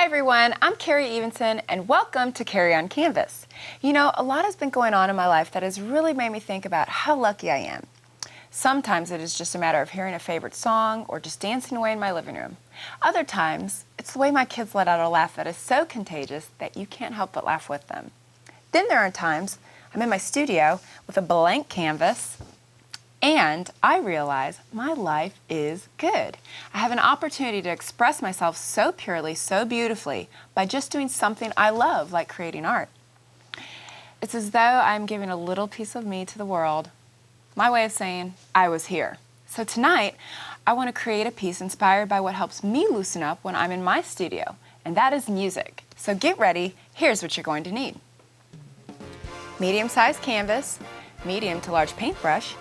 everyone, I'm Karrie Evenson and welcome to Karrie on Canvas. You know, a lot has been going on in my life that has really made me think about how lucky I am. Sometimes it is just a matter of hearing a favorite song or just dancing away in my living room. Other times, it's the way my kids let out a laugh that is so contagious that you can't help but laugh with them. Then there are times I'm in my studio with a blank canvas and I realize my life is good. I have an opportunity to express myself so purely, so beautifully by just doing something I love, like creating art. It's as though I'm giving a little piece of me to the world, my way of saying I was here. So tonight, I want to create a piece inspired by what helps me loosen up when I'm in my studio, and that is music. So get ready, here's what you're going to need. Medium-sized canvas, medium to large paintbrush,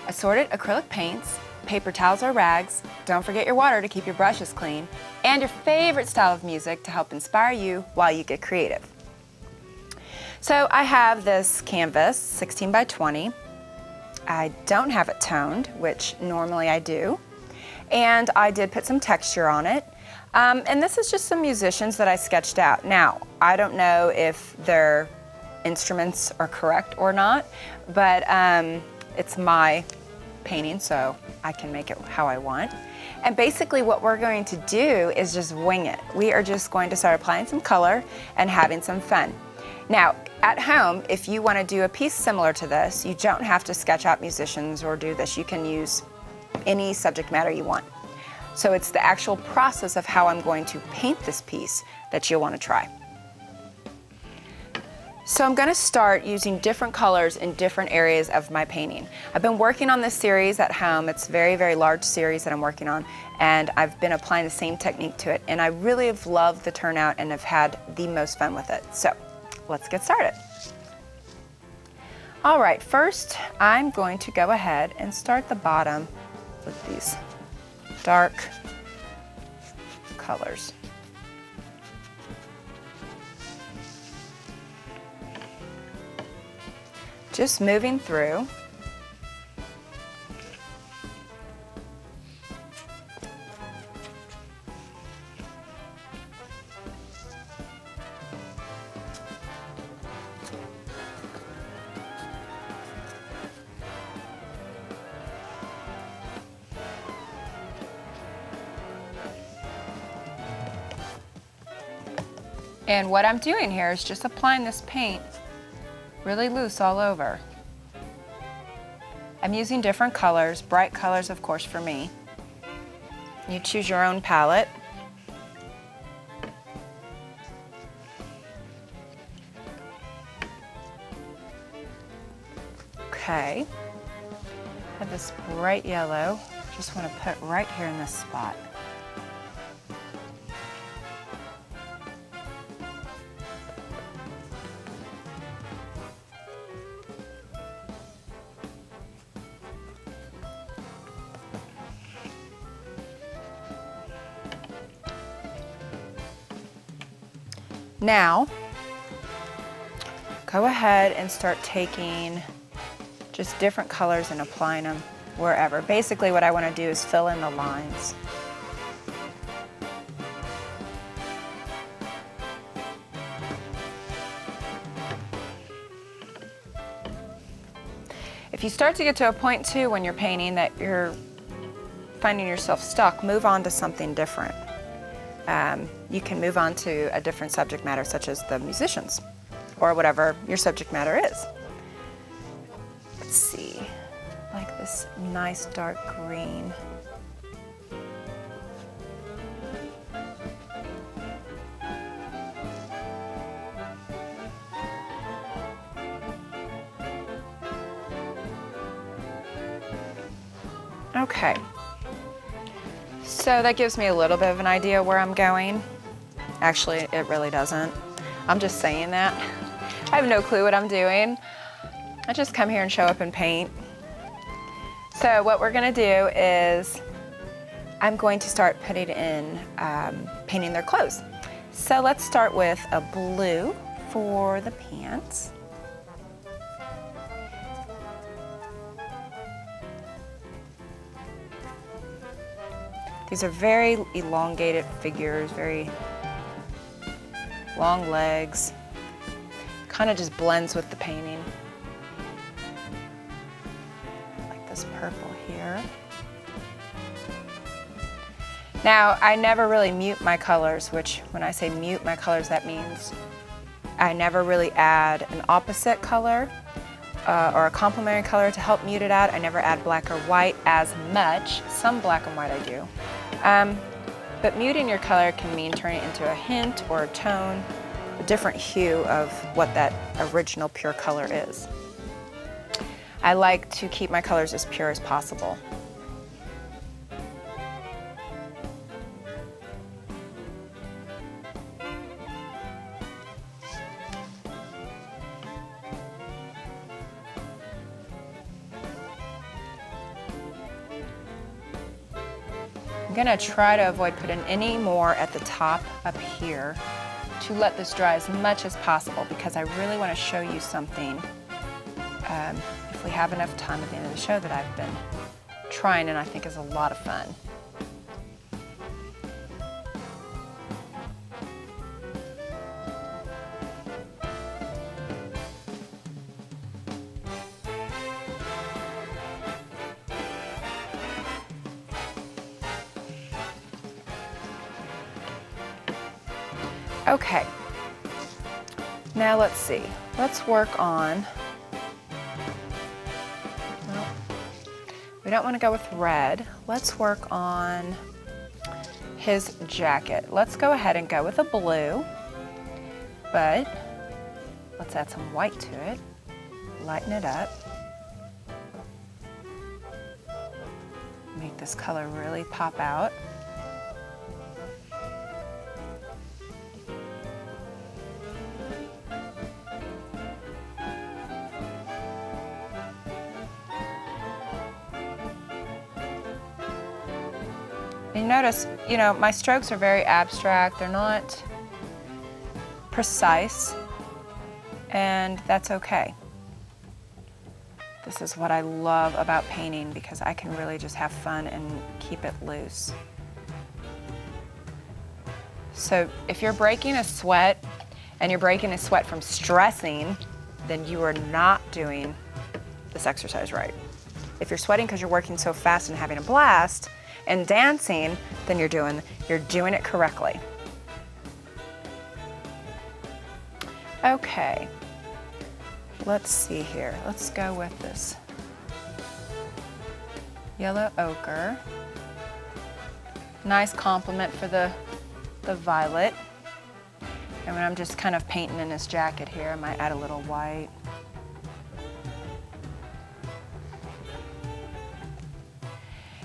assorted acrylic paints, paper towels or rags, don't forget your water to keep your brushes clean, and your favorite style of music to help inspire you while you get creative. So I have this canvas, 16 by 20. I don't have it toned, which normally I do, and I did put some texture on it. And this is just some musicians that I sketched out. Now, I don't know if their instruments are correct or not, but it's my painting, so I can make it how I want. And basically what we're going to do is just wing it. We are just going to start applying some color and having some fun. Now, at home, if you want to do a piece similar to this, you don't have to sketch out musicians or do this. You can use any subject matter you want. So it's the actual process of how I'm going to paint this piece that you'll want to try. So I'm going to start using different colors in different areas of my painting. I've been working on this series at home. It's a very, very large series that I'm working on, and I've been applying the same technique to it, and I really have loved the turnout and have had the most fun with it. So let's get started. All right, first I'm going to go ahead and start the bottom with these dark colors. Just moving through. And what I'm doing here is just applying this paint really loose all over. I'm using different colors, bright colors of course for me. You choose your own palette. Okay, I have this bright yellow, just want to put right here in this spot. Now, go ahead and start taking just different colors and applying them wherever. Basically what I want to do is fill in the lines. If you start to get to a point too when you're painting that you're finding yourself stuck, move on to something different. You can move on to a different subject matter, such as the musicians, or whatever your subject matter is. Let's see, like this nice dark green. Okay. So that gives me a little bit of an idea where I'm going. Actually, it really doesn't. I'm just saying that. I have no clue what I'm doing. I just come here and show up and paint. So what we're gonna do is I'm going to start putting in, painting their clothes. So let's start with a blue for the pants. These are very elongated figures, very long legs. Kind of just blends with the painting. Like this purple here. Now, I never really mute my colors, which when I say mute my colors, that means I never really add an opposite color or a complementary color to help mute it out. I never add black or white as much. Some black and white I do. But muting your color can mean turning it into a hint or a tone, a different hue of what that original pure color is. I like to keep my colors as pure as possible. I'm gonna try to avoid putting any more at the top up here to let this dry as much as possible, because I really want to show you something, if we have enough time at the end of the show, that I've been trying and I think is a lot of fun. Okay, now let's see. Let's work on, well, we don't want to go with red. Let's work on his jacket. Let's go ahead and go with a blue, but let's add some white to it, lighten it up, make this color really pop out. You notice, you know, my strokes are very abstract. They're not precise, and that's okay. This is what I love about painting, because I can really just have fun and keep it loose. So if you're breaking a sweat, and you're breaking a sweat from stressing, then you are not doing this exercise right. If you're sweating because you're working so fast and having a blast, and dancing, then you're doing it correctly. Okay, let's see here. Let's go with this yellow ochre. Nice complement for the violet. And when I'm just kind of painting in his jacket here, I might add a little white.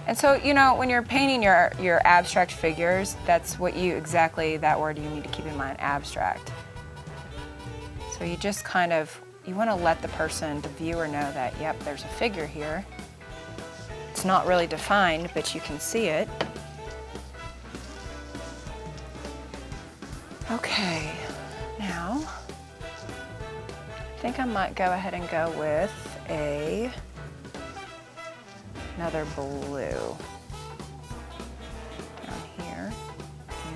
And so, you know, when you're painting your abstract figures, that's what exactly that word you need to keep in mind, abstract. So you just kind of, you want to let the person, the viewer, know that, yep, there's a figure here. It's not really defined, but you can see it. Okay, now, I think I might go ahead and go with another blue down here,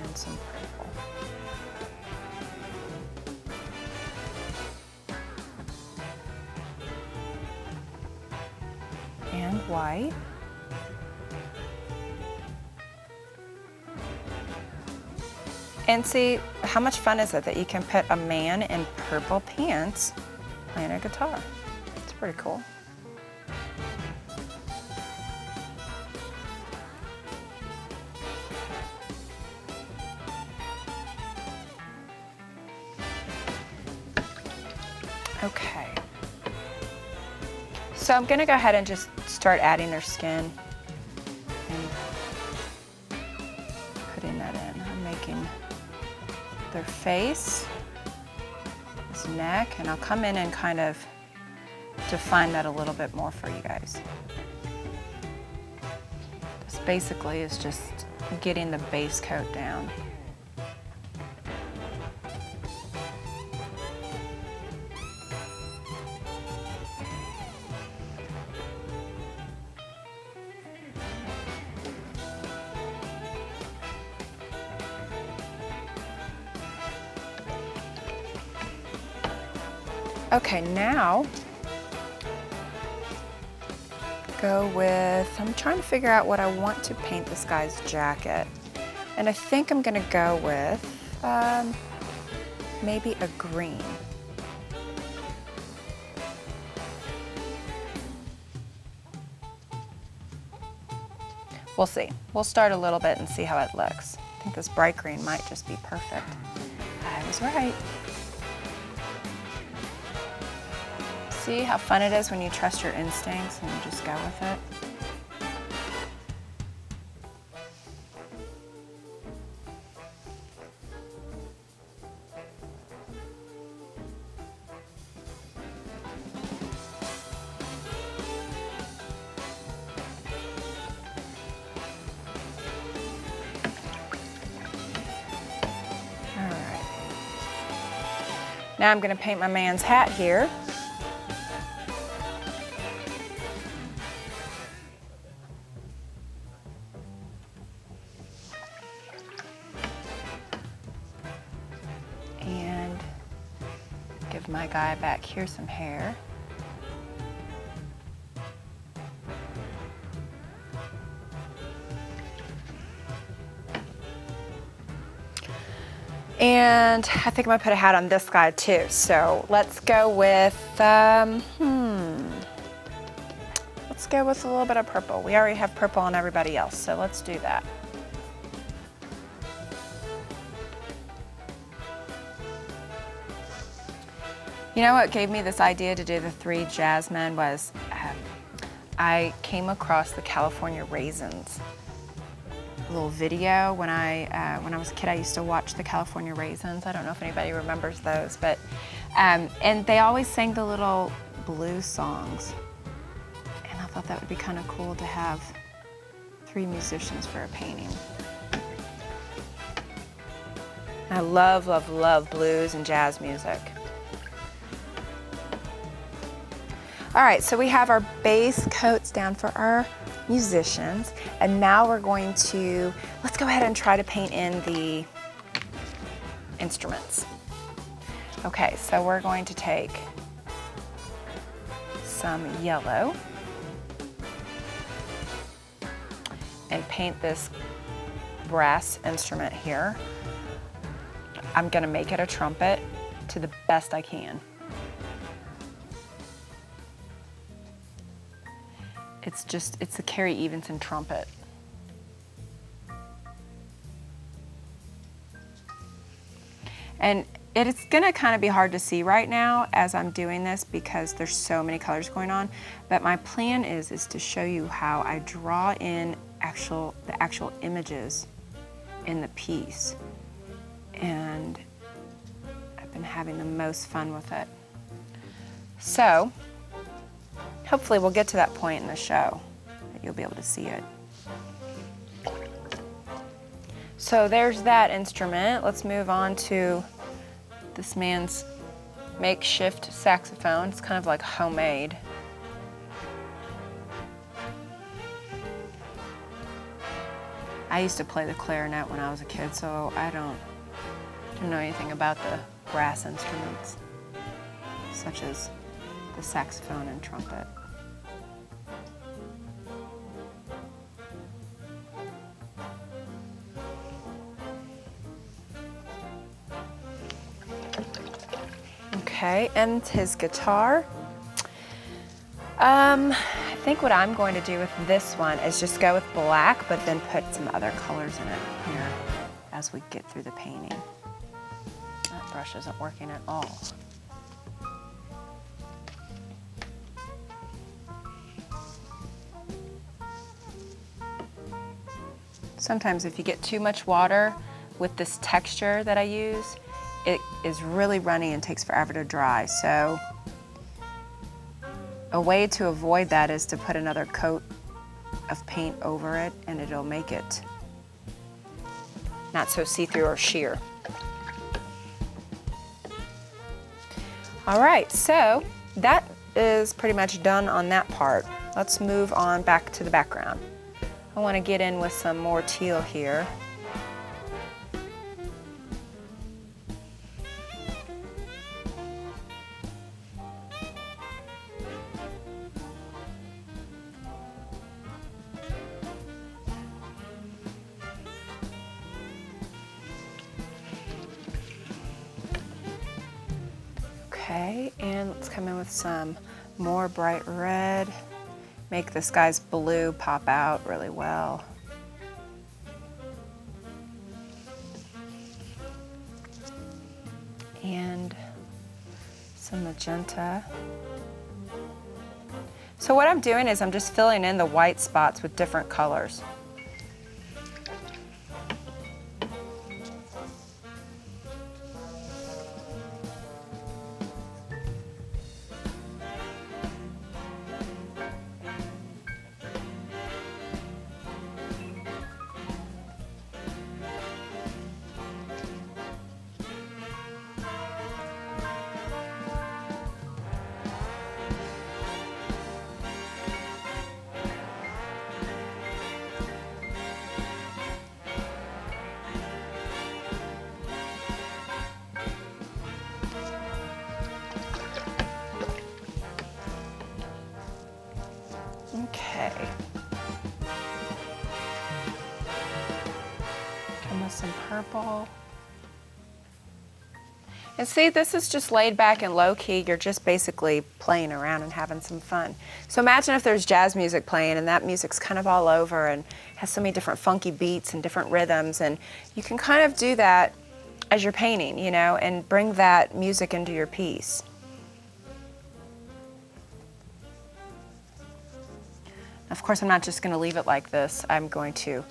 and some purple. And white. And see, how much fun is it that you can put a man in purple pants playing a guitar? It's pretty cool. Okay, so I'm gonna go ahead and just start adding their skin and putting that in. I'm making their face, his neck, and I'll come in and kind of define that a little bit more for you guys. This basically is just getting the base coat down. Okay, now go with, I'm trying to figure out what I want to paint this guy's jacket. And I think I'm gonna go with maybe a green. We'll see. We'll start a little bit and see how it looks. I think this bright green might just be perfect. I was right. See how fun it is when you trust your instincts and you just go with it? All right. Now I'm going to paint my man's hat here. Give my guy back here some hair. And I think I'm gonna put a hat on this guy too. So let's go with, let's go with a little bit of purple. We already have purple on everybody else, so let's do that. You know what gave me this idea to do the 3 jazzmen was I came across the California Raisins little video when I was a kid. I used to watch the California Raisins. I don't know if anybody remembers those, but and they always sang the little blues songs, and I thought that would be kind of cool to have 3 musicians for a painting. I love, love, love blues and jazz music. All right, so we have our base coats down for our musicians, and now we're going to, let's go ahead and try to paint in the instruments. Okay, so we're going to take some yellow and paint this brass instrument here. I'm gonna make it a trumpet to the best I can. It's a Karrie Evenson trumpet. And it's gonna kind of be hard to see right now as I'm doing this because there's so many colors going on, but my plan is to show you how I draw in the actual images in the piece. And I've been having the most fun with it. So, hopefully we'll get to that point in the show that you'll be able to see it. So there's that instrument. Let's move on to this man's makeshift saxophone. It's kind of like homemade. I used to play the clarinet when I was a kid, so I didn't know anything about the brass instruments, such as the saxophone and trumpet. Okay, and his guitar. I think what I'm going to do with this one is just go with black, but then put some other colors in it here as we get through the painting. That brush isn't working at all. Sometimes if you get too much water with this texture that I use, it is really runny and takes forever to dry. So a way to avoid that is to put another coat of paint over it, and it'll make it not so see-through or sheer. All right, so that is pretty much done on that part. Let's move on back to the background. I want to get in with some more teal here. Okay, and let's come in with some more bright red. Make this guy's blue pop out really well. And some magenta. So what I'm doing is I'm just filling in the white spots with different colors. Okay. Come with some purple. And see, this is just laid back and low key. You're just basically playing around and having some fun. So imagine if there's jazz music playing and that music's kind of all over and has so many different funky beats and different rhythms, and you can kind of do that as you're painting, you know, and bring that music into your piece. Of course, I'm not just going to leave it like this. I'm going to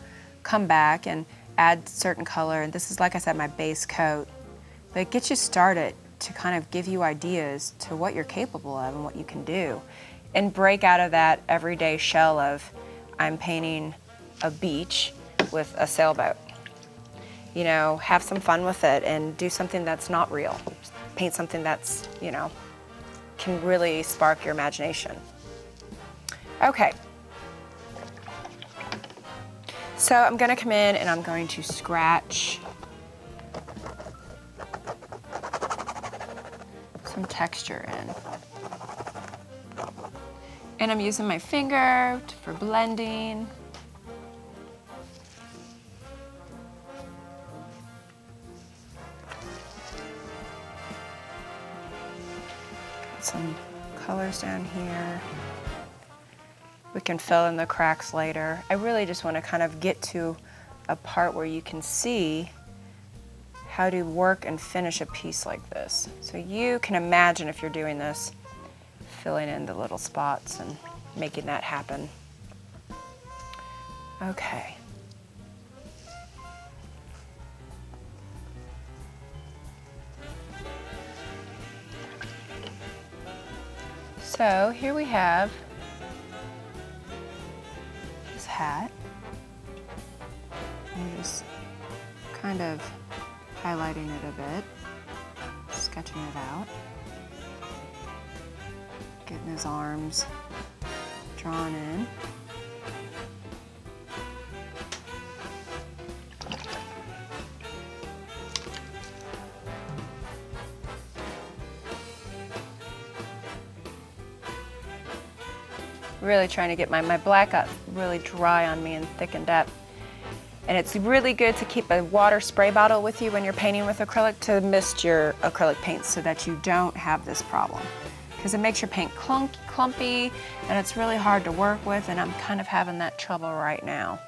come back and add certain color, and this is, like I said, my base coat. But it gets you started to kind of give you ideas to what you're capable of and what you can do. And break out of that everyday shell of, I'm painting a beach with a sailboat. You know, have some fun with it and do something that's not real. Paint something that's, you know, can really spark your imagination. Okay. So I'm going to come in and I'm going to scratch some texture in. And I'm using my finger for blending. Got some colors down here. We can fill in the cracks later. I really just want to kind of get to a part where you can see how to work and finish a piece like this. So you can imagine, if you're doing this, filling in the little spots and making that happen. Okay. So here we have this hat. I'm just kind of highlighting it a bit, sketching it out, getting his arms drawn in. Really trying to get my black got really dry on me and thickened up. And it's really good to keep a water spray bottle with you when you're painting with acrylic to mist your acrylic paints so that you don't have this problem. Because it makes your paint clumpy and it's really hard to work with, and I'm kind of having that trouble right now.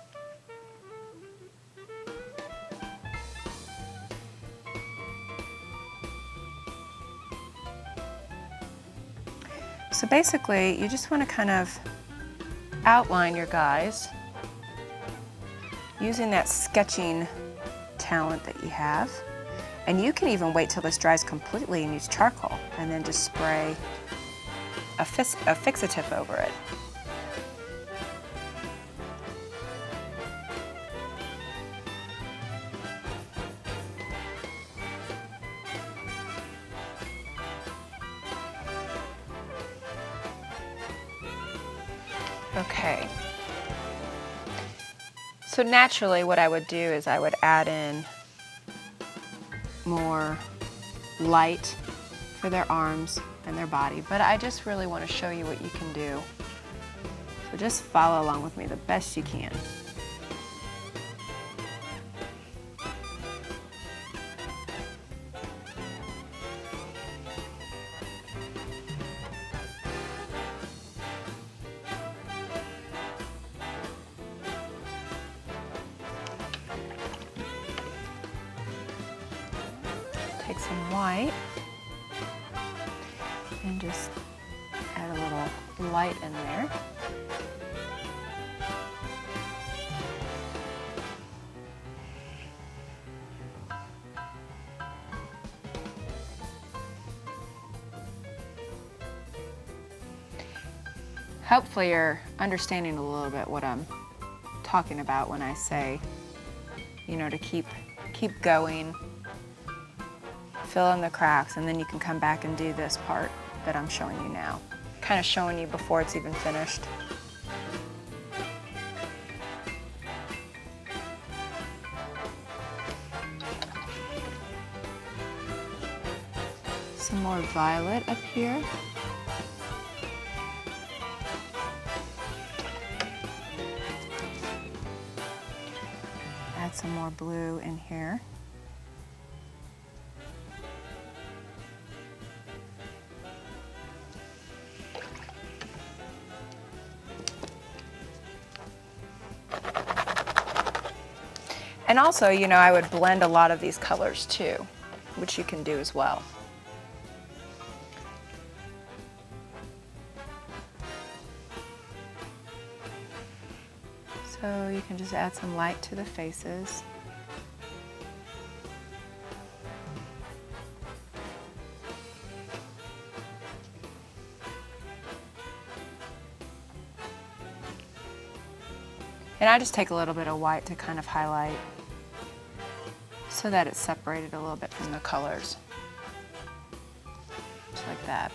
So basically, you just want to kind of outline your guys using that sketching talent that you have. And you can even wait till this dries completely and use charcoal and then just spray a fixative over it. Okay. So naturally what I would do is I would add in more light for their arms and their body, but I just really want to show you what you can do. So just follow along with me the best you can. some white and just add a little light in there. Hopefully you're understanding a little bit what I'm talking about when I say, you know, to keep going, fill in the cracks, and then you can come back and do this part that I'm showing you now. Kind of showing you before it's even finished. Some more violet up here. Add some more blue in here. And also, you know, I would blend a lot of these colors too, which you can do as well. So you can just add some light to the faces. And I just take a little bit of white to kind of highlight so that it's separated a little bit from the colors. Just like that.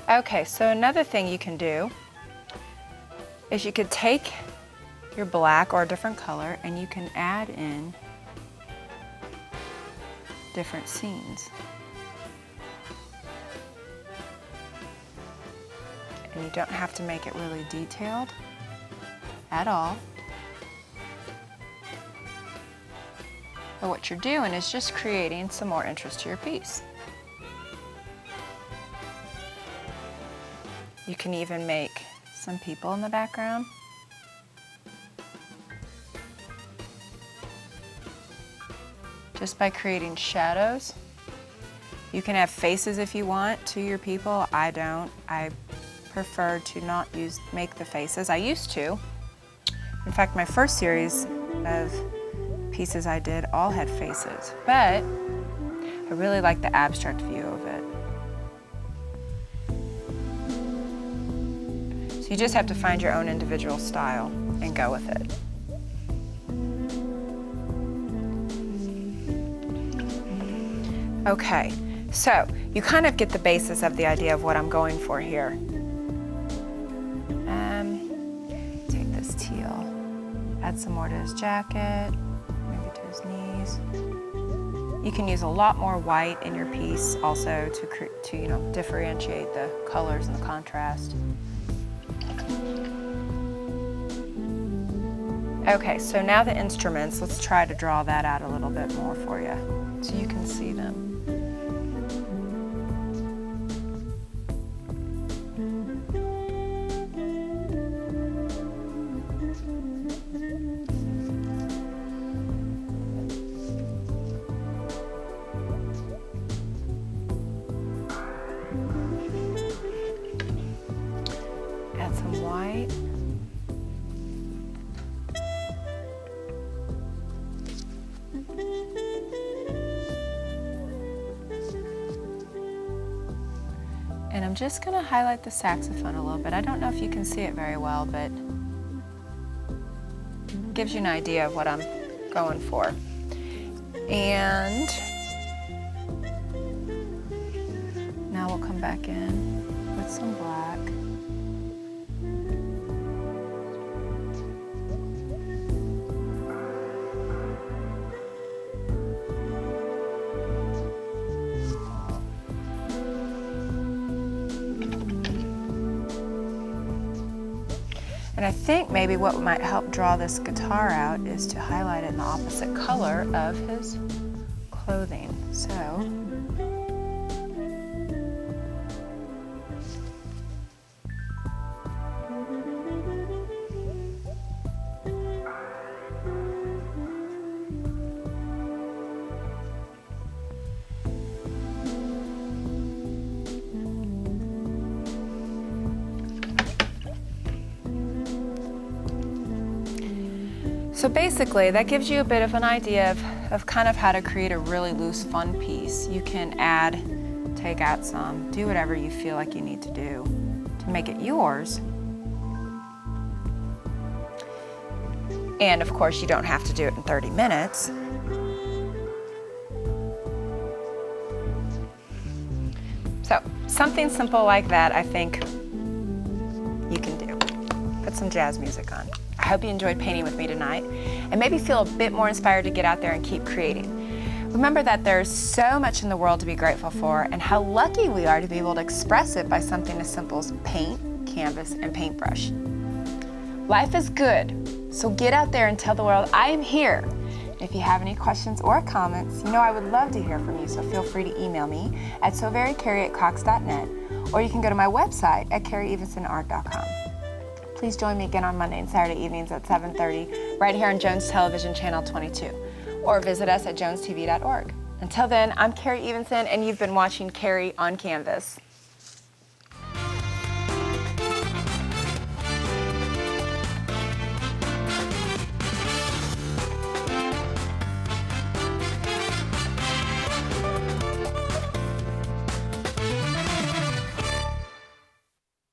Okay, so another thing you can do is you could take your black or a different color and you can add in different scenes. And you don't have to make it really detailed at all. But what you're doing is just creating some more interest to your piece. You can even make some people in the background. Just by creating shadows. You can have faces if you want to your people. I don't. I prefer to not make the faces. I used to. In fact, my first series of pieces I did all had faces, but I really like the abstract view of it. So you just have to find your own individual style and go with it. Okay, so you kind of get the basis of the idea of what I'm going for here. Take this teal, add some more to his jacket, maybe to his knees. You can use a lot more white in your piece also to you know, differentiate the colors and the contrast. Okay, so now the instruments, let's try to draw that out a little bit more for you so you can see them. Add some white. And I'm just going to highlight the saxophone a little bit. I don't know if you can see it very well, but it gives you an idea of what I'm going for. And now we'll come back in with some black. And I think maybe what might help draw this guitar out is to highlight it in the opposite color of his clothing. So, basically, that gives you a bit of an idea of kind of how to create a really loose, fun piece. You can add, take out some, do whatever you feel like you need to do to make it yours. And of course, you don't have to do it in 30 minutes. So, something simple like that, I think you can do. Put some jazz music on. I hope you enjoyed painting with me tonight and maybe feel a bit more inspired to get out there and keep creating. Remember that there's so much in the world to be grateful for and how lucky we are to be able to express it by something as simple as paint, canvas, and paintbrush. Life is good, so get out there and tell the world I am here. If you have any questions or comments, you know I would love to hear from you, so feel free to email me at soverykarrie@cox.net, or you can go to my website at karrieevensonart.com. Please join me again on Monday and Saturday evenings at 7:30 right here on Jones Television Channel 22, or visit us at jonestv.org. Until then, I'm Karrie Evenson, and you've been watching Karrie on Canvas.